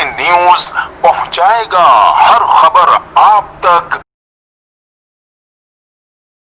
News पहुंचाएगा हर खबर आप तक।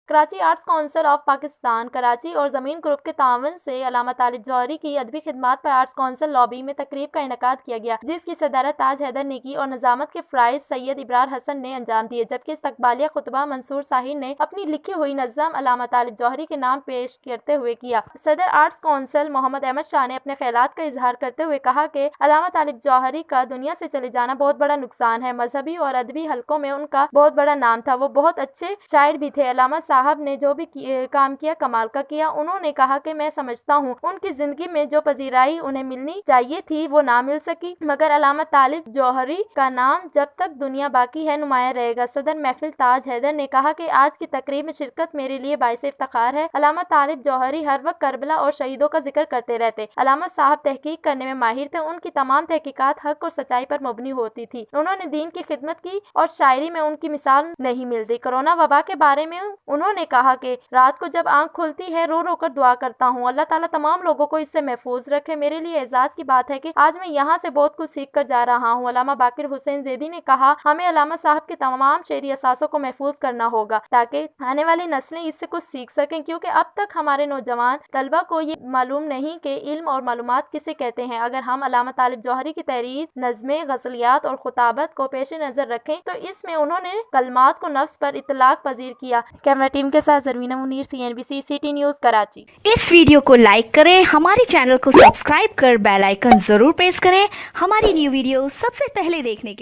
Karachi arts council of Pakistan Karachi और ज़मीन ग्रुप के तावन से अल्लामा तालिब जौहरी की अदबी खिदमात पर आर्ट्स काउंसिल लॉबी में तकरीब का इनेकाद किया गया, जिसकी सदारत ताज हैदर ने की और निजामत के फ़राइज़ सैयद इब्रार हसन ने अंजाम दिए, जबकि इस्तकबालिया खुतबा मंसूर साहिर ने अपनी लिखी हुई नज़्म अल्लामा तालिब जौहरी के नाम पेश करते हुए किया। सदर आर्ट्स काउंसिल मोहम्मद अहमद शाह ने अपने ख्यालात का इजहार करते हुए कहा कि अल्लामा तालिब जौहरी का दुनिया से चले जाना बहुत बड़ा नुकसान है। मजहबी और अदबी हलकों में उनका बहुत बड़ा नाम था, वो बहुत अच्छे शायर भी थे। अल्लामा साहब ने जो भी काम किया कमाल का किया। उन्होंने कहा कि मैं समझता हूँ उनकी जिंदगी में जो पजीराई उन्हें मिलनी चाहिए थी वो ना मिल सकी, मगर अल्लामा तालिब जौहरी का नाम जब तक दुनिया बाकी है नुमाया रहेगा। सदर महफिल ताज हैदर ने कहा कि आज की तकरीब में शिरकत मेरे लिए बाइस इफ्तिखार है। अल्लामा तालिब जौहरी हर वक्त करबला और शहीदों का जिक्र करते रहते। अल्लामा साहब तहकीक करने में माहिर थे, उनकी तमाम तहकीकात हक और सच्चाई पर मबनी होती थी। उन्होंने दीन की खिदमत की और शायरी में उनकी मिसाल नहीं मिलती। कोरोना वबा के बारे में उन्होंने कहा कि रात को जब आंख खुलती है रो रो कर दुआ करता हूँ, अल्लाह ताला तमाम लोगों को इससे महफूज रखे। मेरे लिए एजाज की बात है कि आज मैं यहाँ से बहुत कुछ सीख कर जा रहा हूँ। अल्लामा बाकिर हुसैन ज़ैदी ने कहा, हमें अल्लामा साहब के तमाम शेरी असासों को महफूज करना होगा ताकि आने वाली नस्लें इससे कुछ सीख सकें, क्योंकि अब तक हमारे नौजवान तलबा को ये मालूम नहीं कि इल्म और मालूमात किसे कहते हैं। अगर हम अल्लामा तालिब जौहरी की तहरीर, नज़्में, गज़लियात और खुताबत को पेश नज़र रखें तो इसमें उन्होंने कलमात को नफ्स पर इतलाक पजीर किया। कैमरा टीम के साथ Zarvina Munir, CNBC city news Karachi. इस वीडियो को लाइक करें, हमारे चैनल को सब्सक्राइब कर बेल आइकन जरूर प्रेस करें हमारी न्यू वीडियो सबसे पहले देखने के लिए।